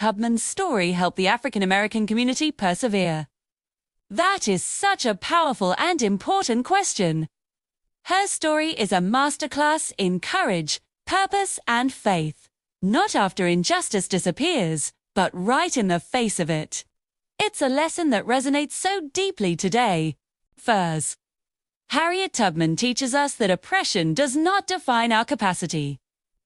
Tubman's story help the African American community persevere? That is such a powerful and important question. Her story is a masterclass in courage, purpose, and faith. Not after injustice disappears, but right in the face of it. It's a lesson that resonates so deeply today. First, Harriet Tubman teaches us that oppression does not define our capacity.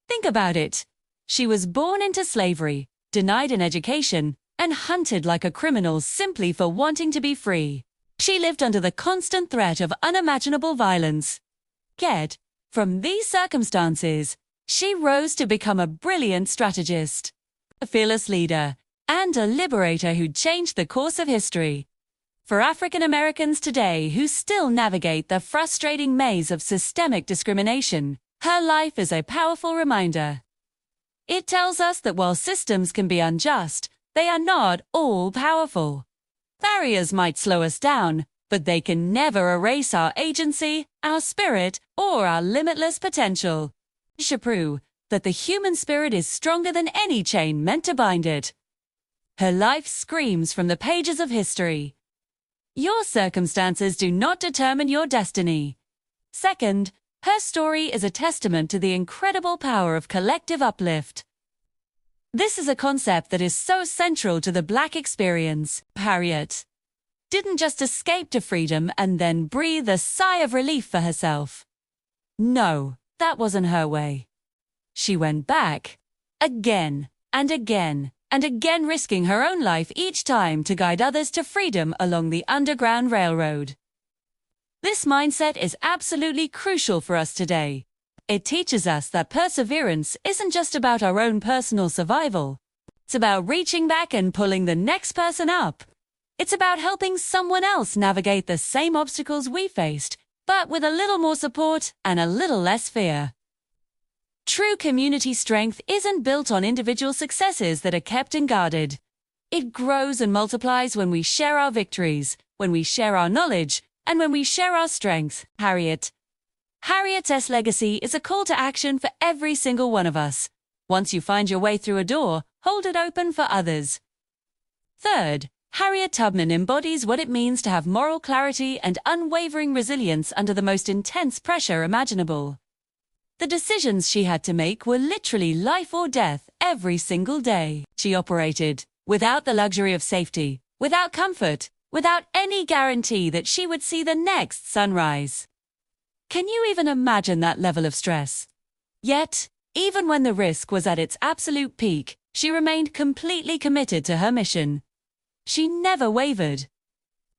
Think about it. She was born into slavery, denied an education, and hunted like a criminal simply for wanting to be free. She lived under the constant threat of unimaginable violence. Yet, from these circumstances, she rose to become a brilliant strategist, a fearless leader, and a liberator who changed the course of history. For African Americans today who still navigate the frustrating maze of systemic discrimination, her life is a powerful reminder. It tells us that while systems can be unjust, they are not all-powerful. Barriers might slow us down, but they can never erase our agency, our spirit, or our limitless potential. She proved that the human spirit is stronger than any chain meant to bind it. Her life screams from the pages of history. Your circumstances do not determine your destiny. Second, her story is a testament to the incredible power of collective uplift. This is a concept that is so central to the Black experience. Harriet didn't just escape to freedom and then breathe a sigh of relief for herself. No, that wasn't her way. She went back, again and again and again, risking her own life each time to guide others to freedom along the Underground Railroad. This mindset is absolutely crucial for us today. It teaches us that perseverance isn't just about our own personal survival. It's about reaching back and pulling the next person up. It's about helping someone else navigate the same obstacles we faced, but with a little more support and a little less fear. True community strength isn't built on individual successes that are kept and guarded. It grows and multiplies when we share our victories, when we share our knowledge, and when we share our strength. Harriet's legacy is a call to action for every single one of us. Once you find your way through a door, hold it open for others. Third, Harriet Tubman embodies what it means to have moral clarity and unwavering resilience under the most intense pressure imaginable. The decisions she had to make were literally life or death every single day. She operated without the luxury of safety, without comfort, without any guarantee that she would see the next sunrise. Can you even imagine that level of stress? Yet, even when the risk was at its absolute peak, she remained completely committed to her mission. She never wavered.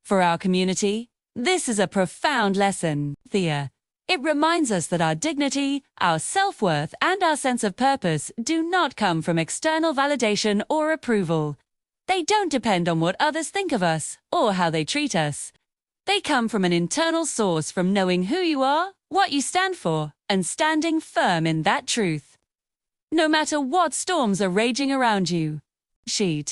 For our community, this is a profound lesson. It reminds us that our dignity, our self-worth, and our sense of purpose do not come from external validation or approval. They don't depend on what others think of us or how they treat us. They come from an internal source, from knowing who you are, what you stand for, and standing firm in that truth. No matter what storms are raging around you, she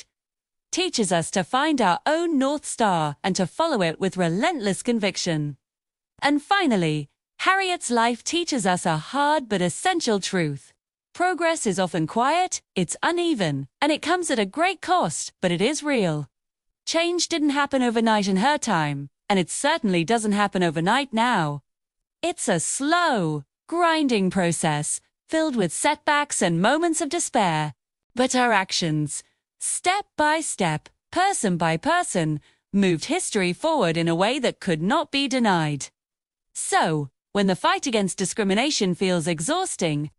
teaches us to find our own North Star and to follow it with relentless conviction. And finally, Harriet's life teaches us a hard but essential truth. Progress is often quiet, it's uneven, and it comes at a great cost, but it is real. Change didn't happen overnight in her time, and it certainly doesn't happen overnight now. It's a slow, grinding process, filled with setbacks and moments of despair. But our actions, step by step, person by person, moved history forward in a way that could not be denied. So, when the fight against discrimination feels exhausting,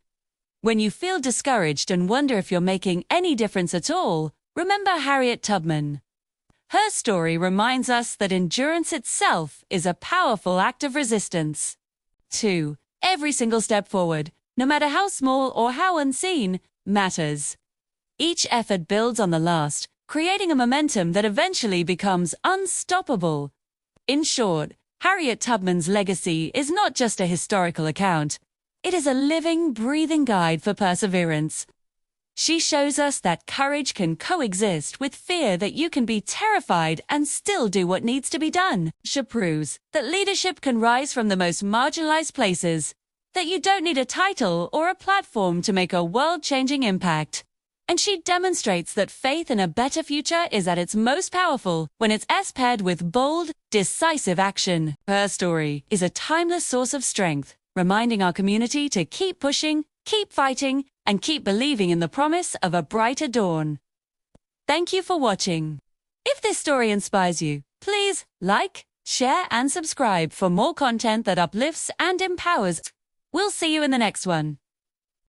when you feel discouraged and wonder if you're making any difference at all, remember Harriet Tubman. Her story reminds us that endurance itself is a powerful act of resistance. 2. Every single step forward, no matter how small or how unseen, matters. Each effort builds on the last, creating a momentum that eventually becomes unstoppable. In short, Harriet Tubman's legacy is not just a historical account. It is a living, breathing guide for perseverance. She shows us that courage can coexist with fear, that you can be terrified and still do what needs to be done. She proves that leadership can rise from the most marginalized places, that you don't need a title or a platform to make a world-changing impact. And she demonstrates that faith in a better future is at its most powerful when it's paired with bold, decisive action. Her story is a timeless source of strength, reminding our community to keep pushing, keep fighting, and keep believing in the promise of a brighter dawn. Thank you for watching. If this story inspires you, please like, share, and subscribe for more content that uplifts and empowers. We'll see you in the next one.